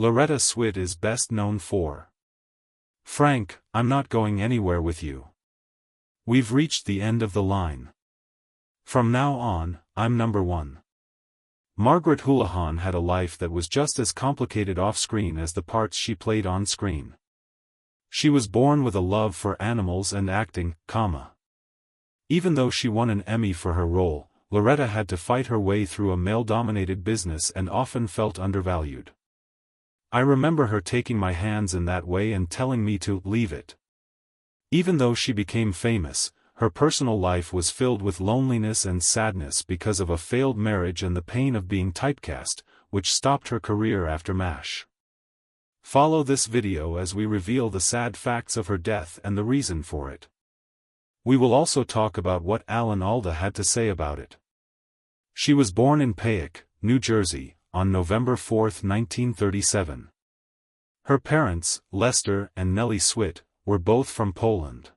Loretta Swit is best known for "Frank, I'm not going anywhere with you. We've reached the end of the line. From now on, I'm number one." Margaret Houlihan had a life that was just as complicated off-screen as the parts she played on-screen. She was born with a love for animals and acting, Even though she won an Emmy for her role, Loretta had to fight her way through a male-dominated business and often felt undervalued. "I remember her taking my hands in that way and telling me to leave it." Even though she became famous, her personal life was filled with loneliness and sadness because of a failed marriage and the pain of being typecast, which stopped her career after MASH. Follow this video as we reveal the sad facts of her death and the reason for it. We will also talk about what Alan Alda had to say about it. She was born in Passaic, New Jersey, on November 4, 1937. Her parents, Lester and Nellie Swit, were both from Poland.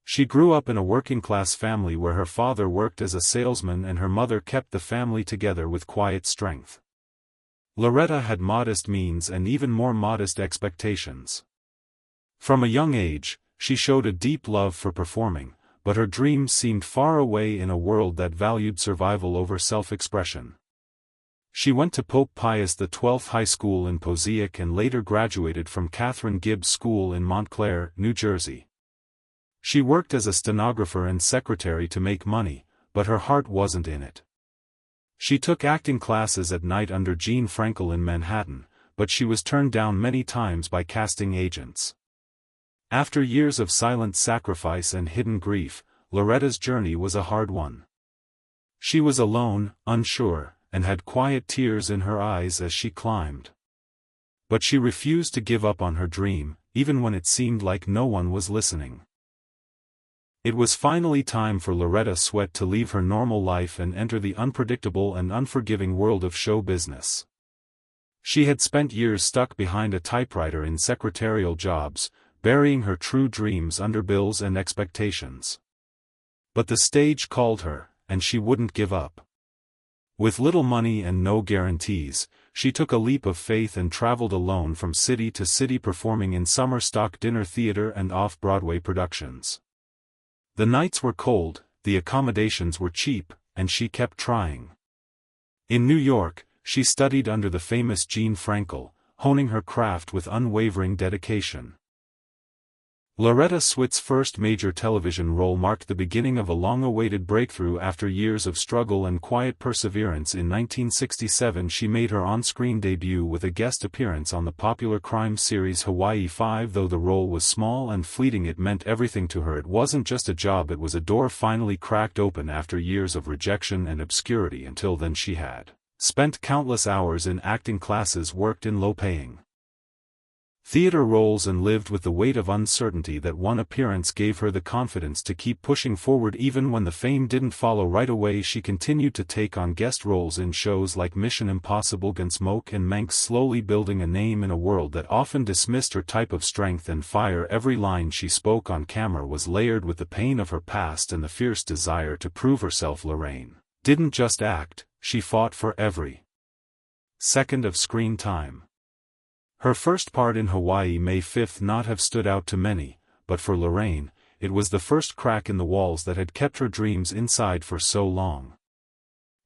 She grew up in a working-class family where her father worked as a salesman and her mother kept the family together with quiet strength. Loretta had modest means and even more modest expectations. From a young age, she showed a deep love for performing, but her dreams seemed far away in a world that valued survival over self-expression. She went to Pope Pius XII High School in Passaic and later graduated from Catherine Gibbs School in Montclair, New Jersey. She worked as a stenographer and secretary to make money, but her heart wasn't in it. She took acting classes at night under Jean Frankel in Manhattan, but she was turned down many times by casting agents. After years of silent sacrifice and hidden grief, Loretta's journey was a hard one. She was alone, unsure, and had quiet tears in her eyes as she climbed. But she refused to give up on her dream, even when it seemed like no one was listening. It was finally time for Loretta Swit to leave her normal life and enter the unpredictable and unforgiving world of show business. She had spent years stuck behind a typewriter in secretarial jobs, burying her true dreams under bills and expectations. But the stage called her, and she wouldn't give up. With little money and no guarantees, she took a leap of faith and traveled alone from city to city performing in summer stock dinner theater and off-Broadway productions. The nights were cold, the accommodations were cheap, and she kept trying. In New York, she studied under the famous Jean Frankel, honing her craft with unwavering dedication. Loretta Swit's first major television role marked the beginning of a long-awaited breakthrough after years of struggle and quiet perseverance. In 1967 she made her on-screen debut with a guest appearance on the popular crime series Hawaii 5. Though the role was small and fleeting, it meant everything to her. It wasn't just a job, it was a door finally cracked open after years of rejection and obscurity. Until then she had spent countless hours in acting classes, worked in low-paying theater roles and lived with the weight of uncertainty. That one appearance gave her the confidence to keep pushing forward even when the fame didn't follow right away. She continued to take on guest roles in shows like Mission Impossible, Gunsmoke and Manx, slowly building a name in a world that often dismissed her type of strength and fire. Every line she spoke on camera was layered with the pain of her past and the fierce desire to prove herself. Lorraine didn't just act, she fought for every second of screen time. Her first part in Hawaii may 5 not have stood out to many, but for Lorraine, it was the first crack in the walls that had kept her dreams inside for so long.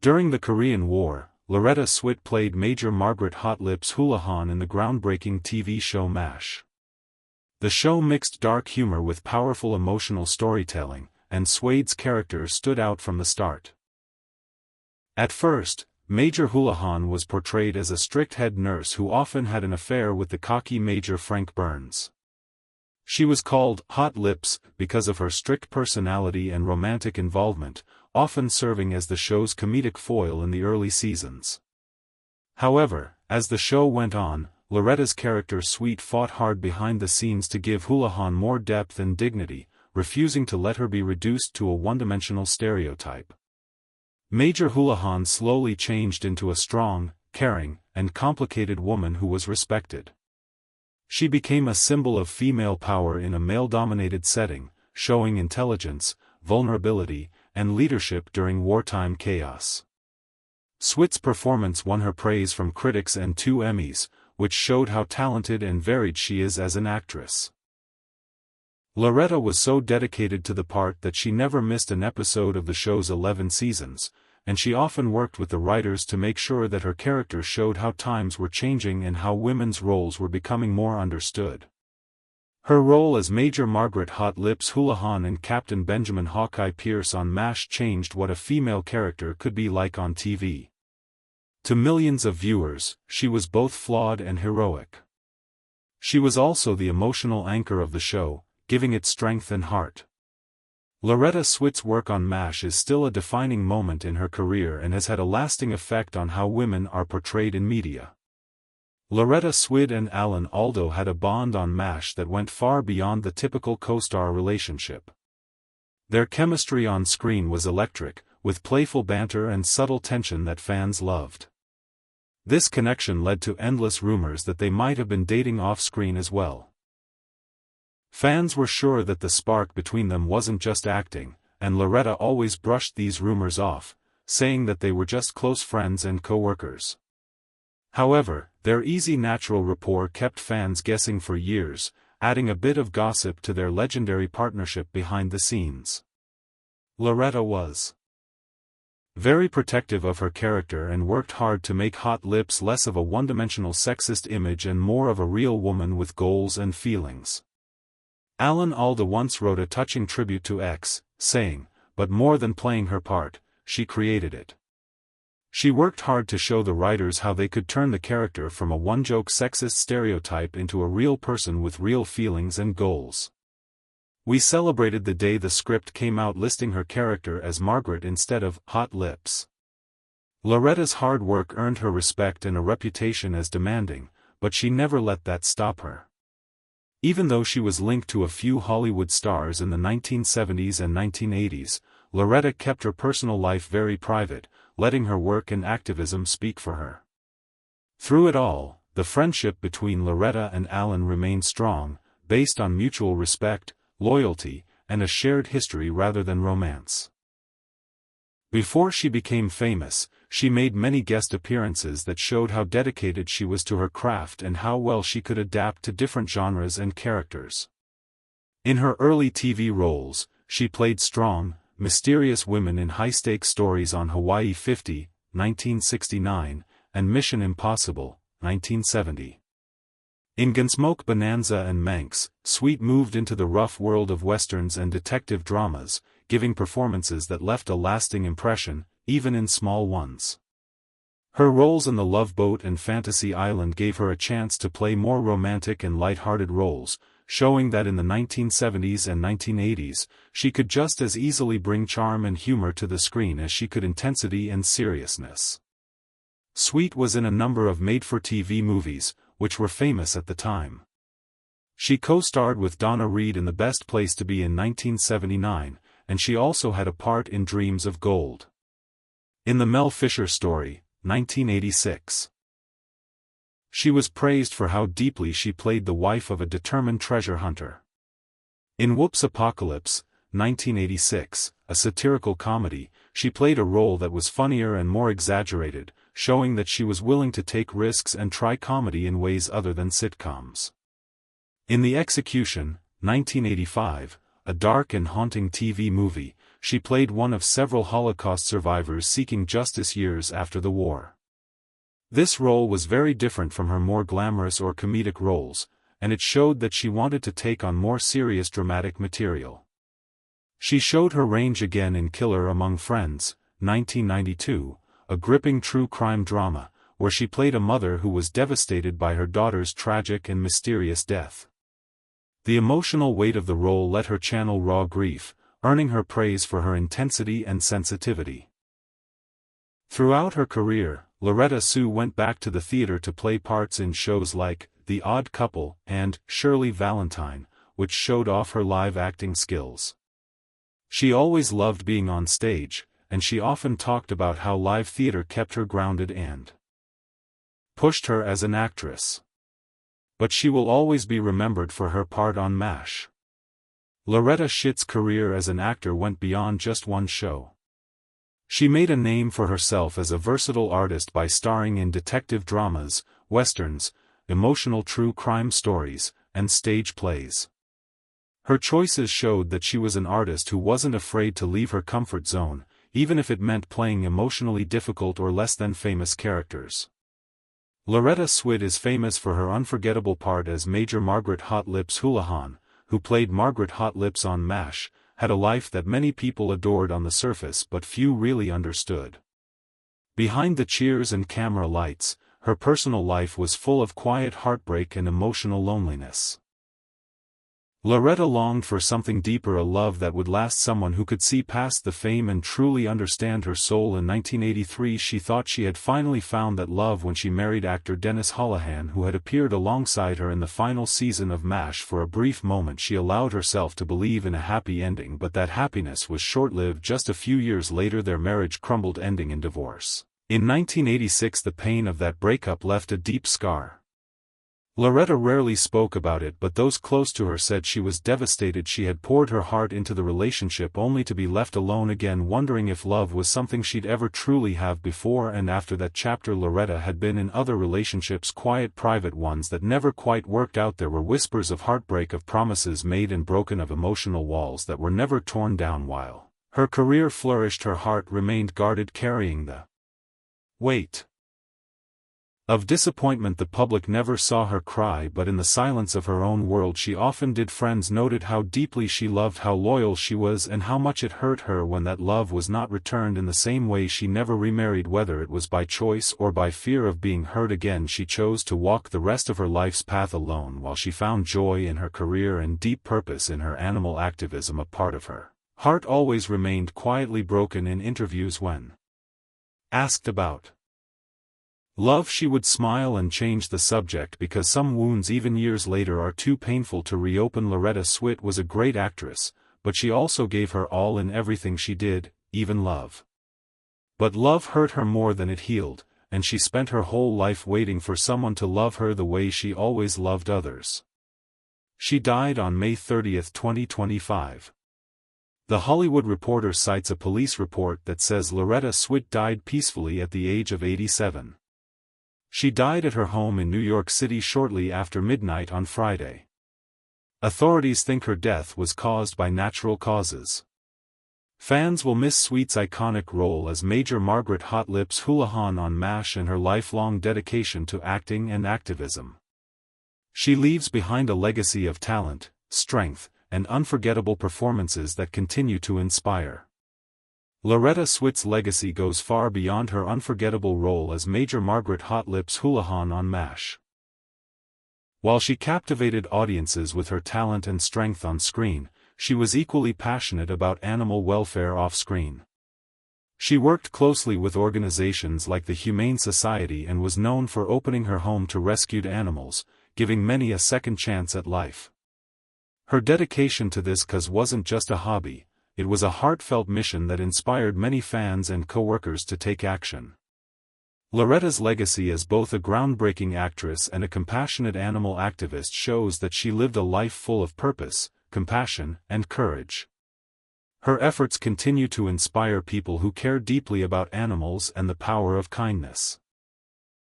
During the Korean War, Loretta Swit played Major Margaret "Hot Lips" Houlihan in the groundbreaking TV show MASH. The show mixed dark humor with powerful emotional storytelling, and Swit's character stood out from the start. At first, Major Houlihan was portrayed as a strict head nurse who often had an affair with the cocky Major Frank Burns. She was called "Hot Lips" because of her strict personality and romantic involvement, often serving as the show's comedic foil in the early seasons. However, as the show went on, Loretta's character Sweet fought hard behind the scenes to give Houlihan more depth and dignity, refusing to let her be reduced to a one-dimensional stereotype. Major Houlihan slowly changed into a strong, caring, and complicated woman who was respected. She became a symbol of female power in a male-dominated setting, showing intelligence, vulnerability, and leadership during wartime chaos. Swit's performance won her praise from critics and 2 Emmys, which showed how talented and varied she is as an actress. Loretta was so dedicated to the part that she never missed an episode of the show's 11 seasons, and she often worked with the writers to make sure that her character showed how times were changing and how women's roles were becoming more understood. Her role as Major Margaret Hot Lips Houlihan and Captain Benjamin Hawkeye Pierce on MASH changed what a female character could be like on TV. To millions of viewers, she was both flawed and heroic. She was also the emotional anchor of the show, giving it strength and heart. Loretta Swit's work on MASH is still a defining moment in her career and has had a lasting effect on how women are portrayed in media. Loretta Swit and Alan Alda had a bond on MASH that went far beyond the typical co-star relationship. Their chemistry on screen was electric, with playful banter and subtle tension that fans loved. This connection led to endless rumors that they might have been dating off-screen as well. Fans were sure that the spark between them wasn't just acting, and Loretta always brushed these rumors off, saying that they were just close friends and co-workers. However, their easy natural rapport kept fans guessing for years, adding a bit of gossip to their legendary partnership behind the scenes. Loretta was very protective of her character and worked hard to make Hot Lips less of a one-dimensional sexist image and more of a real woman with goals and feelings. Alan Alda once wrote a touching tribute to X, saying, "But more than playing her part, she created it." She worked hard to show the writers how they could turn the character from a one-joke sexist stereotype into a real person with real feelings and goals. We celebrated the day the script came out listing her character as Margaret instead of Hot Lips. Loretta's hard work earned her respect and a reputation as demanding, but she never let that stop her. Even though she was linked to a few Hollywood stars in the 1970s and 1980s, Loretta kept her personal life very private, letting her work and activism speak for her. Through it all, the friendship between Loretta and Alan remained strong, based on mutual respect, loyalty, and a shared history rather than romance. Before she became famous, she made many guest appearances that showed how dedicated she was to her craft and how well she could adapt to different genres and characters. In her early TV roles, she played strong, mysterious women in high-stakes stories on Hawaii 50, 1969, and Mission Impossible, 1970. In Gunsmoke Bonanza and Manx, Swit moved into the rough world of westerns and detective dramas, giving performances that left a lasting impression, even in small ones. Her roles in The Love Boat and Fantasy Island gave her a chance to play more romantic and light-hearted roles, showing that in the 1970s and 1980s, she could just as easily bring charm and humor to the screen as she could intensity and seriousness. Swit was in a number of made-for-TV movies, which were famous at the time. She co-starred with Donna Reed in The Best Place to Be in 1979, and she also had a part in Dreams of Gold. In The Mel Fisher Story, 1986. She was praised for how deeply she played the wife of a determined treasure hunter. In Whoops Apocalypse, 1986, a satirical comedy, she played a role that was funnier and more exaggerated, showing that she was willing to take risks and try comedy in ways other than sitcoms. In The Execution, 1985, a dark and haunting TV movie, she played one of several Holocaust survivors seeking justice years after the war. This role was very different from her more glamorous or comedic roles, and it showed that she wanted to take on more serious dramatic material. She showed her range again in Killer Among Friends, 1992, a gripping true crime drama, where she played a mother who was devastated by her daughter's tragic and mysterious death. The emotional weight of the role let her channel raw grief, earning her praise for her intensity and sensitivity. Throughout her career, Loretta Swit went back to the theater to play parts in shows like The Odd Couple and Shirley Valentine, which showed off her live acting skills. She always loved being on stage, and she often talked about how live theater kept her grounded and pushed her as an actress. But she will always be remembered for her part on MASH. Loretta Swit's career as an actor went beyond just one show. She made a name for herself as a versatile artist by starring in detective dramas, westerns, emotional true crime stories, and stage plays. Her choices showed that she was an artist who wasn't afraid to leave her comfort zone, even if it meant playing emotionally difficult or less than famous characters. Loretta Swit is famous for her unforgettable part as Major Margaret Hot Lips Houlihan, who played Margaret Hot Lips on MASH, had a life that many people adored on the surface but few really understood. Behind the cheers and camera lights, her personal life was full of quiet heartbreak and emotional loneliness. Loretta longed for something deeper, a love that would last, someone who could see past the fame and truly understand her soul. In 1983 she thought she had finally found that love when she married actor Dennis Holohan, who had appeared alongside her in the final season of MASH. For a brief moment she allowed herself to believe in a happy ending, but that happiness was short-lived. Just a few years later their marriage crumbled, ending in divorce. In 1986 the pain of that breakup left a deep scar. Loretta rarely spoke about it, but those close to her said she was devastated. She had poured her heart into the relationship only to be left alone again, wondering if love was something she'd ever truly have before and after that chapter. Loretta had been in other relationships, quiet, private ones that never quite worked out. There were whispers of heartbreak, of promises made and broken, of emotional walls that were never torn down. While her career flourished, her heart remained guarded, carrying the weight of disappointment. The public never saw her cry, but in the silence of her own world she often did. Friends noted how deeply she loved, how loyal she was, and how much it hurt her when that love was not returned in the same way. She never remarried, whether it was by choice or by fear of being hurt again. She chose to walk the rest of her life's path alone, while she found joy in her career and deep purpose in her animal activism. A part of her heart always remained quietly broken. In interviews, when asked about love, she would smile and change the subject because some wounds, even years later, are too painful to reopen. Loretta Swit was a great actress, but she also gave her all in everything she did, even love. But love hurt her more than it healed, and she spent her whole life waiting for someone to love her the way she always loved others. She died on May 30, 2025. The Hollywood Reporter cites a police report that says Loretta Swit died peacefully at the age of 87. She died at her home in New York City shortly after midnight on Friday. Authorities think her death was caused by natural causes. Fans will miss Swit's iconic role as Major Margaret Hot Lips Houlihan on MASH and her lifelong dedication to acting and activism. She leaves behind a legacy of talent, strength, and unforgettable performances that continue to inspire. Loretta Swit's legacy goes far beyond her unforgettable role as Major Margaret Hot Lips Houlihan on MASH. While she captivated audiences with her talent and strength on screen, she was equally passionate about animal welfare off-screen. She worked closely with organizations like the Humane Society and was known for opening her home to rescued animals, giving many a second chance at life. Her dedication to this cause wasn't just a hobby. It was a heartfelt mission that inspired many fans and co-workers to take action. Loretta's legacy as both a groundbreaking actress and a compassionate animal activist shows that she lived a life full of purpose, compassion, and courage. Her efforts continue to inspire people who care deeply about animals and the power of kindness.